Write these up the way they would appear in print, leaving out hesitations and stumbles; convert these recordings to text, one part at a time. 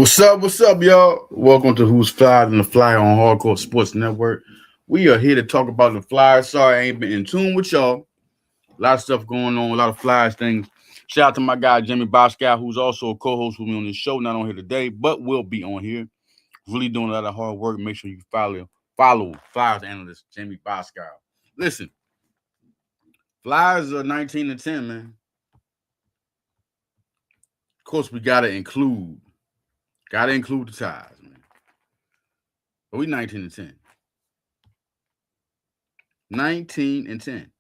What's up, y'all? Welcome to Who's Fly and the Fly on Hardcore Sports Network. We are here to talk about the Flyers. Sorry, I ain't been in tune with y'all. A lot of stuff going on, a lot of Flyers things. Shout out to my guy, Jimmy Boscow, who's also a co-host with me on this show. Not on here today, but will be on here. Really doing a lot of hard work. Make sure you follow Flyers analyst Jimmy Boscow. Listen, Flyers are 19 and 10, man. Of course, we gotta include the ties, man. But we 19 and 10. 19 and 10.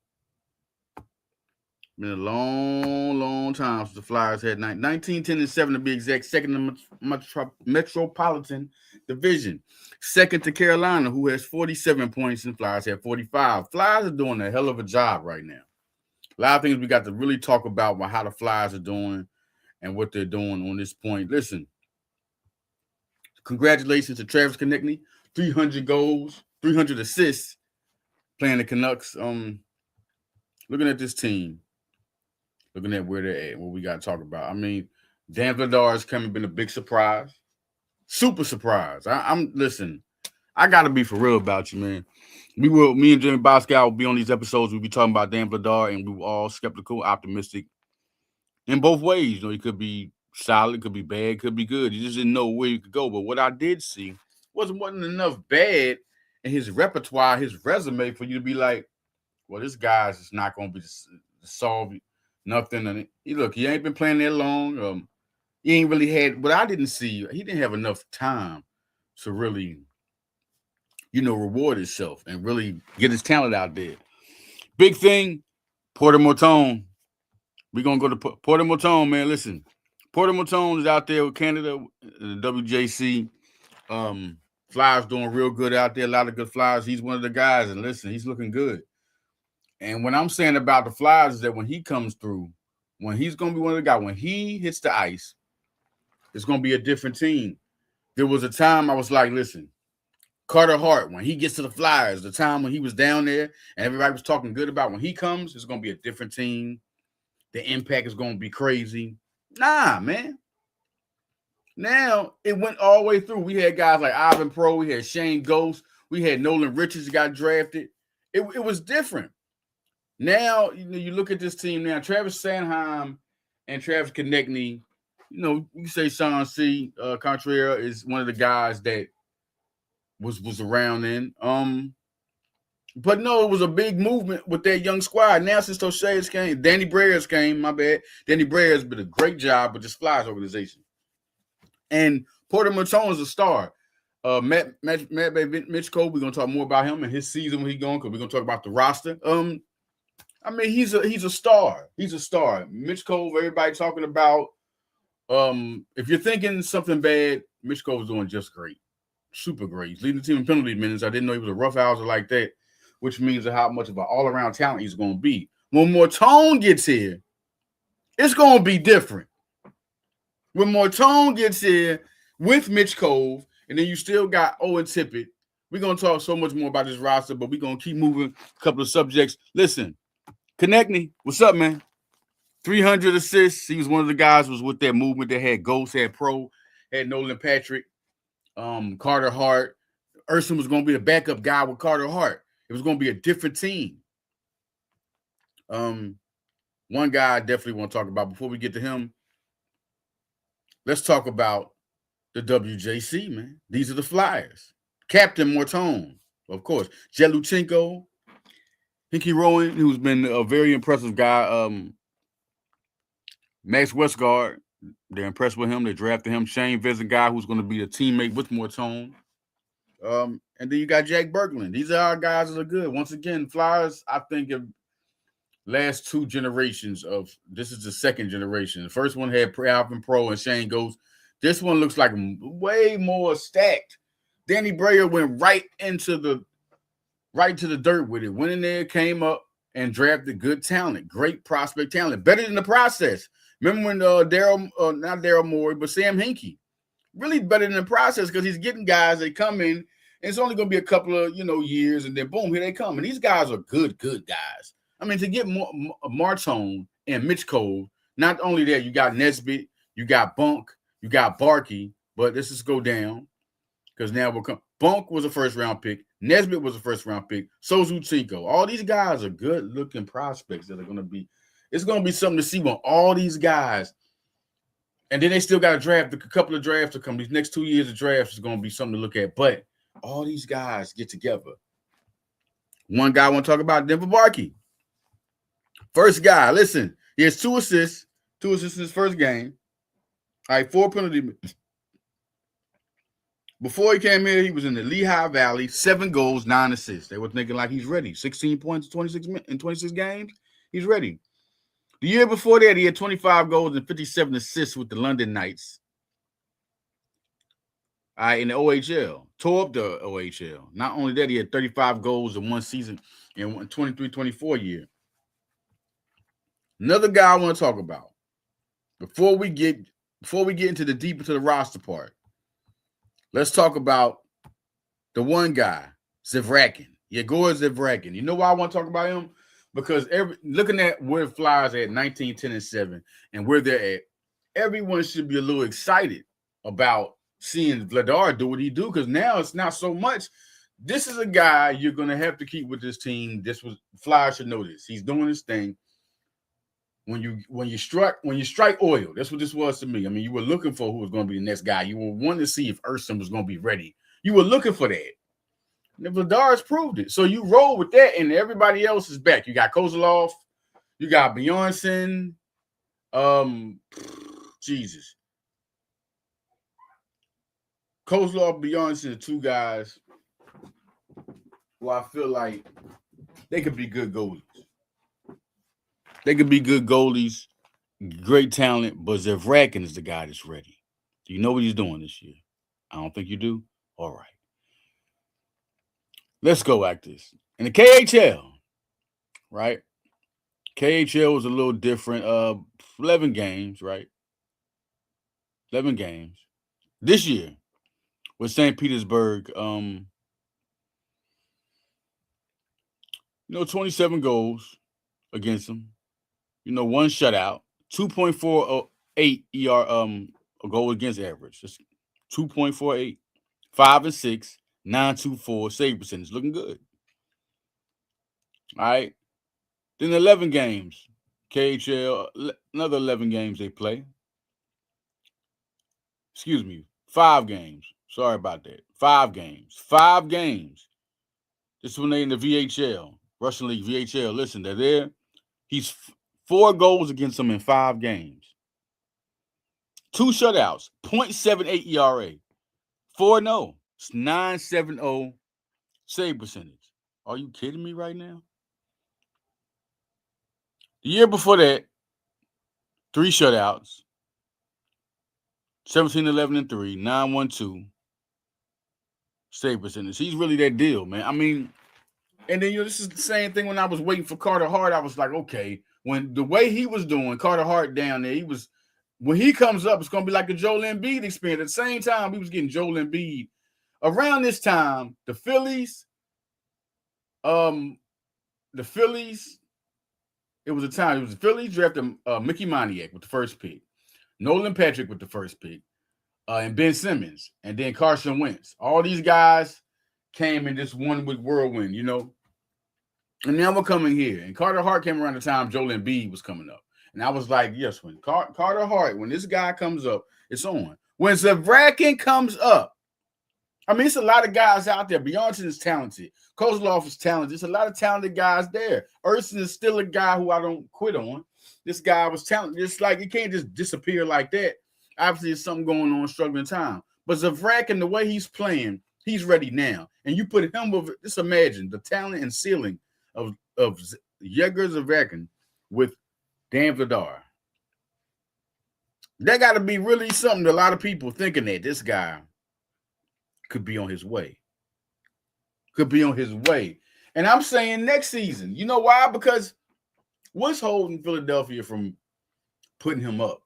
Been a long time since the Flyers had 19, 10, and 7 to be exact. Second in the Metropolitan Division. Second to Carolina, who has 47 points, and Flyers have 45. Flyers are doing a hell of a job right now. A lot of things we got to really talk about how the Flyers are doing and what they're doing on this point. Listen, congratulations to Travis Konechny. 300 goals, 300 assists playing the Canucks. Looking at this team, looking at where they're at, what we got to talk about. I mean, Dan Vladar has been a big surprise. Super surprise. Listen, I got to be for real about you, man. Me and Jimmy Boscow will be on these episodes. We'll be talking about Dan Vladar, and we were all skeptical, optimistic in both ways. You know, he could be solid, could be bad, could be good. You just didn't know where you could go. But what I did see wasn't enough bad in his repertoire, his resume for you to be like, well, this guy's just not going to be solve nothing. And he ain't been playing that long. He ain't really had, but I didn't see, he didn't have enough time to really, reward himself and really get his talent out there. Big thing, Porter Mortone. We're going to go to Porter Mortone, man. Listen, Porter Mortone is out there with Canada, the WJC. Flyers doing real good out there. A lot of good Flyers. He's one of the guys, and listen, he's looking good. And what I'm saying about the Flyers is that when he comes through, when he's going to be one of the guys, when he hits the ice, it's going to be a different team. There was a time I was like, listen, Carter Hart, when he gets to the Flyers, the time when he was down there and everybody was talking good about, when he comes, it's going to be a different team. The impact is going to be crazy. Nah, man. Now, it went all the way through. We had guys like Ivan Pro. We had Shane Ghost. We had Nolan Richards got drafted. It was different. Now, you look at this team now. Travis Sanheim and Travis Konechny, you say Sean C. Contreras is one of the guys that was around then. But no, it was a big movement with that young squad. Now, since Tosha's came, Danny Breyers came, my bad. Danny Breyers did a great job with this Flyers organization. And Porter Mortone is a star. Matt Mitchko, we're going to talk more about him and his season when he's going, because we're going to talk about the roster. I mean, he's a star. He's a star. Mitch Cove, everybody talking about. If you're thinking something bad, Mitch Cove is doing just great. Super great. He's leading the team in penalty minutes. I didn't know he was a roughhouser like that, which means how much of an all-around talent he's going to be. When Mortone gets here, it's going to be different. When Mortone gets here with Mitch Cove, and then you still got Owen Tippett, we're going to talk so much more about this roster, but we're going to keep moving a couple of subjects. Listen, Konechny, what's up, man? 300 assists. He was one of the guys who was with that movement that had Ghost, had Pro, had Nolan Patrick, Carter Hart. Urson was going to be the backup guy with Carter Hart. It was going to be a different team. One guy I definitely want to talk about before we get to him. Let's talk about the WJC, man. These are the Flyers. Captain Mortone, of course. Jeluchenko, Hinky Rowan, who's been a very impressive guy. Max Westgard, they're impressed with him. They drafted him. Shane Vincent, guy who's going to be a teammate with Mortone. And then you got Jack Berglund. These are our guys that are good. Once again, Flyers, I think, have last two generations of – this is the second generation. The first one had Alvin Pro and Shane Ghost. This one looks like way more stacked. Danny Breyer went right to the dirt with it. Went in there, came up, and drafted good talent, great prospect talent, better than the process. Remember when not Daryl Morey, but Sam Hinkie, really better than the process, because he's getting guys that come in, and it's only going to be a couple of years, and then boom, here they come. And these guys are good guys. I mean, to get Martone and Mitch Cole, not only that, you got Nesbitt, you got Bunk, you got Barkey, but let's just go down because now we'll come. Bunk was a first-round pick. Nesbitt was a first-round pick. Sozu Chico. All these guys are good-looking prospects that are going to be – it's going to be something to see when all these guys – and then they still got to draft. A couple of drafts to come. These next 2 years of drafts is going to be something to look at. But all these guys get together. One guy I want to talk about, Denver Barkey. First guy, listen, he has 2 assists. 2 assists in his first game. All right, 4 penalty. Before he came here, he was in the Lehigh Valley, 7 goals, 9 assists. They were thinking like he's ready. 16 points in 26 games. He's ready. The year before that, he had 25 goals and 57 assists with the London Knights. All right, in the OHL. Tore up the OHL. Not only that, he had 35 goals in one season in 23-24 year. Another guy I want to talk about before we get into the deep into the roster part. Let's talk about the one guy, Zvaragin, Yegor Zvaragin. You know why I want to talk about him? Because looking at where the Flyers are at 19, 10, and 7 and where they're at, everyone should be a little excited about seeing Vladar do what he do, because now it's not so much. This is a guy you're going to have to keep with this team. Flyers should know this. He's doing his thing. When you strike oil, that's what this was to me. I mean, you were looking for who was going to be the next guy. You were wanting to see if Erson was going to be ready. You were looking for that. And Vladar's proved it. So you roll with that, and everybody else is back. You got Kozlov, you got Bjornsson, Jesus. Kozlov, Bjornsson are 2 guys who I feel like they could be good goalies. They could be good goalies, great talent, but Zvaragin is the guy that's ready. Do you know what he's doing this year? I don't think you do. All right. Let's go like this. In the KHL, right? KHL was a little different. 11 games, right? 11 games. This year with St. Petersburg, 27 goals against them. 1 shutout, 2.48 ER, a goal against average. Just 2.48, 5 and 6, 9.24 save percentage. Looking good. All right. Then 11 games. KHL, another 11 games they play. Excuse me, 5 games. Sorry about that. 5 games. 5 games. This is when they're in the VHL, Russian League VHL. Listen, they're there. He's 4 goals against them in 5 games. 2 shutouts, 0.78 ERA. 4-0. It's 9.70 save percentage. Are you kidding me right now? The year before that, 3 shutouts, 17, 11, and 3, 9.12 save percentage. He's really that deal, man. I mean, and then this is the same thing when I was waiting for Carter Hart. I was like, okay, when the way he was doing, Carter Hart down there, when he comes up, it's going to be like a Joel Embiid experience. At the same time, we was getting Joel Embiid. Around this time, the Phillies, it was the Phillies drafted Mickey Moniak with the first pick, Nolan Patrick with the first pick, and Ben Simmons, and then Carson Wentz. All these guys came in this one with whirlwind, And now we're coming here. And Carter Hart came around the time Joel Embiid was coming up. And I was like, yes, when Carter Hart, when this guy comes up, it's on. When Zvaragin comes up, I mean, it's a lot of guys out there. Bjornsson is talented. Kozlov is talented. There's a lot of talented guys there. Erson is still a guy who I don't quit on. This guy was talented. It's like it can't just disappear like that. Obviously, there's something going on, struggling time. But Zvaragin, the way he's playing, he's ready now. And you put him with, just imagine the talent and ceiling of Yegor Zvaragin with Dan Vladar. That got to be really something to a lot of people thinking that this guy could be on his way. And I'm saying next season. You know why? Because what's holding Philadelphia from putting him up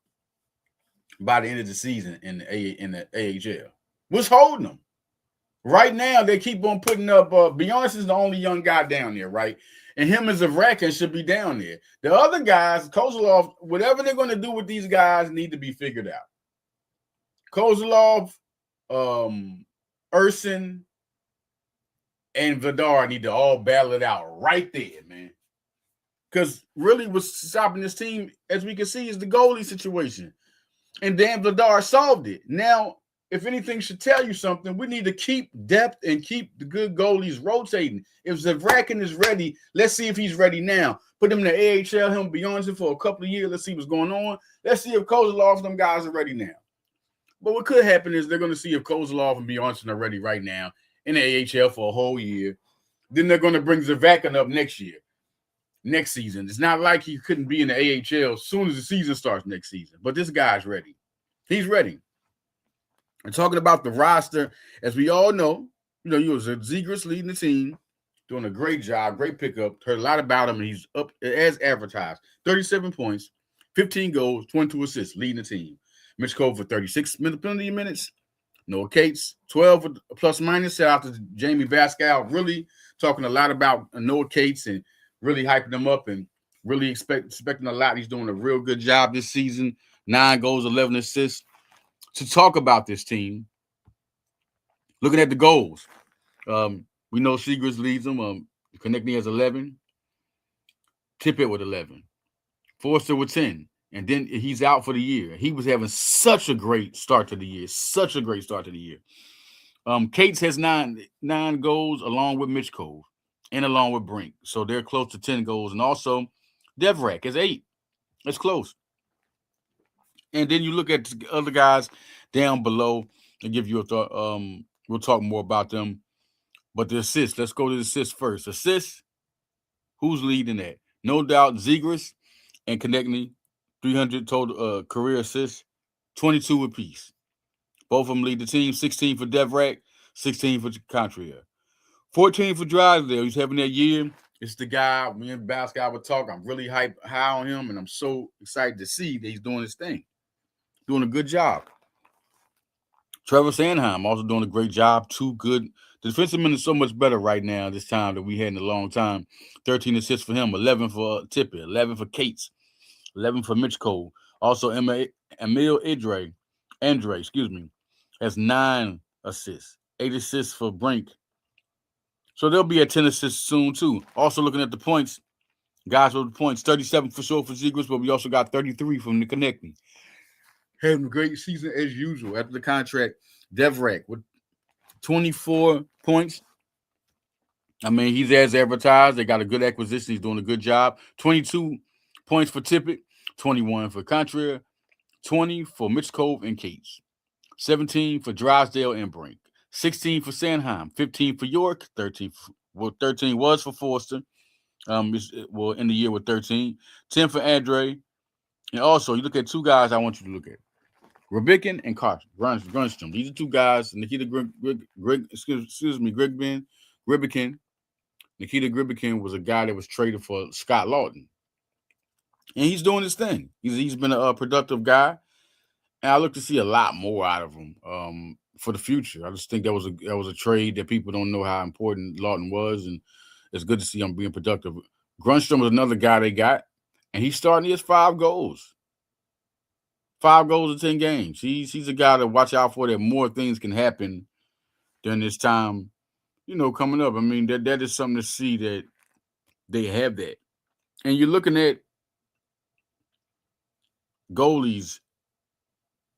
by the end of the season in the AHL? What's holding them? Right now, they keep on putting up. Beyonce's the only young guy down there, right? And him as a Zvaragin should be down there. The other guys, Kozlov, whatever they're going to do with these guys need to be figured out. Kozlov, Urson and Vidar need to all battle it out right there, man. Because really what's stopping this team, as we can see, is the goalie situation. And Dan Vladar solved it. Now, if anything should tell you something, we need to keep depth and keep the good goalies rotating. If Zvaragin is ready, let's see if he's ready now. Put him in the AHL, him Beyonce for a couple of years. Let's see what's going on. Let's see if Kozlov and them guys are ready now. But what could happen is they're going to see if Kozlov and Beyonce are ready right now in the AHL for a whole year. Then they're going to bring Zvaragin up next season. It's not like he couldn't be in the AHL as soon as the season starts next season. But this guy's ready. He's ready. And talking about the roster, as we all know, you was Zegras leading the team, doing a great job, great pickup. Heard a lot about him, and he's up as advertised. 37 points, 15 goals, 22 assists, leading the team. Mitch Cole for 36 penalty minutes. Noah Cates, 12 plus minus. Shout out to Jamie Bascal. Really talking a lot about Noah Cates and really hyping him up and really expecting a lot. He's doing a real good job this season. 9 goals, 11 assists. To talk about this team, looking at the goals, we know Zegras leads them. Konechny has 11. Tippett with 11. Forster with 10. And then he's out for the year. He was having such a great start to the year. Cates has nine goals along with Mitch Cole and along with Brink. So they're close to 10 goals. And also, Devrak has 8. That's close. And then you look at the other guys down below and give you a thought. We'll talk more about them. But the assists, let's go to the assists first. Assists, who's leading that? No doubt Zegras and Konechny, 300 total career assists, 22 apiece. Both of them lead the team. 16 for Devrak, 16 for Contreras. 14 for Drysdale. He's having that year. It's the guy, me and Bascal would talk. I'm really high on him, and I'm so excited to see that he's doing his thing. Doing a good job. Trevor Zegras also doing a great job. Too good. The defenseman is so much better right now this time than we had in a long time. 13 assists for him, 11 for Tippett, 11 for Cates, 11 for Mitch Cole. Also, Emil Andre, has 9 assists, 8 assists for Brink. So they'll be at 10 assists soon, too. Also, looking at the points, guys with the points, 37 for sure for Zegras, but we also got 33 from the Konechny. Having a great season as usual after the contract. Devrak with 24 points. I mean, he's as advertised. They got a good acquisition. He's doing a good job. 22 points for Tippett, 21 for Contreras, 20 for Mitch Cove and Cates, 17 for Drysdale and Brink, 16 for Sanheim, 15 for York, 13 was for Forster. In the year with 13, 10 for Andre. And also, you look at 2 guys I want you to look at. Rybickin and Grunstrom. These are 2 guys. Nikita Rybickin. Nikita Rybickin was a guy that was traded for Scott Lawton. And he's doing his thing. He's been a productive guy. And I look to see a lot more out of him for the future. I just think that was a trade that people don't know how important Lawton was. And it's good to see him being productive. Grunstrom was another guy they got. And he's starting his 5 goals. 5 goals in 10 games. He's a guy to watch out for, that more things can happen during this time, coming up. I mean, that is something to see that they have that. And you're looking at goalies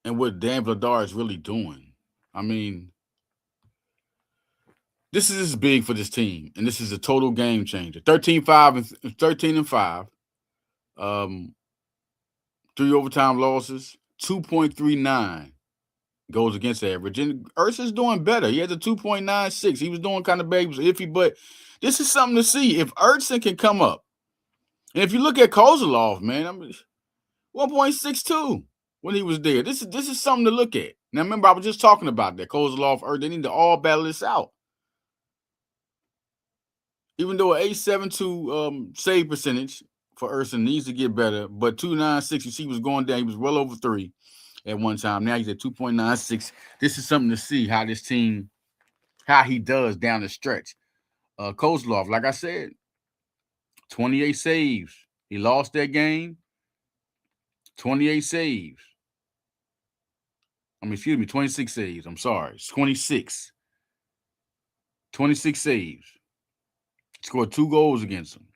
and what Dan Vladar is really doing. I mean, this is big for this team, and this is a total game changer. 13-5. 3 overtime losses, 2.39 goals against average. And Ursa's doing better. He has a 2.96. He was doing kind of bad. He was iffy, but this is something to see. If Ursa can come up, and if you look at Kozlov, man, 1.62 when he was there. This is something to look at. Now, remember, I was just talking about that. Kozlov, they need to all battle this out. Even though an 8.72 save percentage for Ursa needs to get better, but 2.96, you see, he was going down. He was well over 3 at one time. Now he's at 2.96. This is something to see how this team, how he does down the stretch. Kozlov, like I said, 28 saves. He lost that game. 28 saves. 26 saves. I'm sorry. It's 26. 26 saves. Scored 2 goals against them.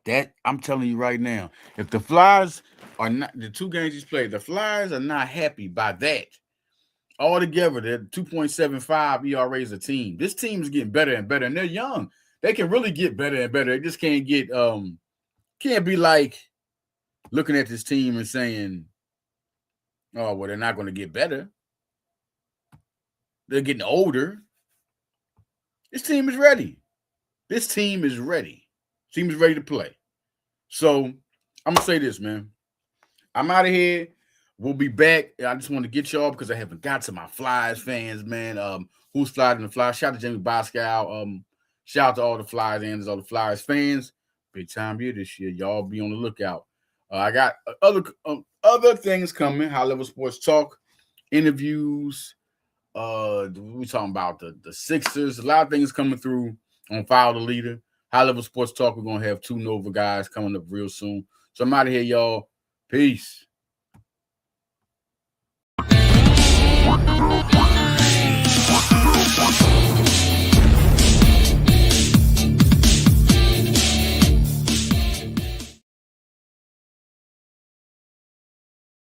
That, I'm telling you right now, if the Flyers are not, the 2 games he's played, the Flyers are not happy by that. Altogether, they're 2.75 ERA as a team. This team is getting better and better, and they're young. They can really get better and better. They just can't get can't be like looking at this team and saying, oh, well, they're not going to get better. They're getting older. This team is ready. This team is ready. Team is ready to play. So I'm gonna say this, man. I'm out of here. We'll be back. I just want to get y'all because I haven't got to my Flyers fans, man. Who's flying in the Flyers? Shout out to Jamie Boscow. Shout out to all the Flyers and all the Flyers fans. Big time year this year. Y'all be on the lookout. I got other things coming. High Level Sports Talk, interviews. We talking about the Sixers. A lot of things coming through on Follow the Leader. High Level Sports Talk. We're gonna have 2 Nova guys coming up real soon. So I'm out of here, y'all. Peace.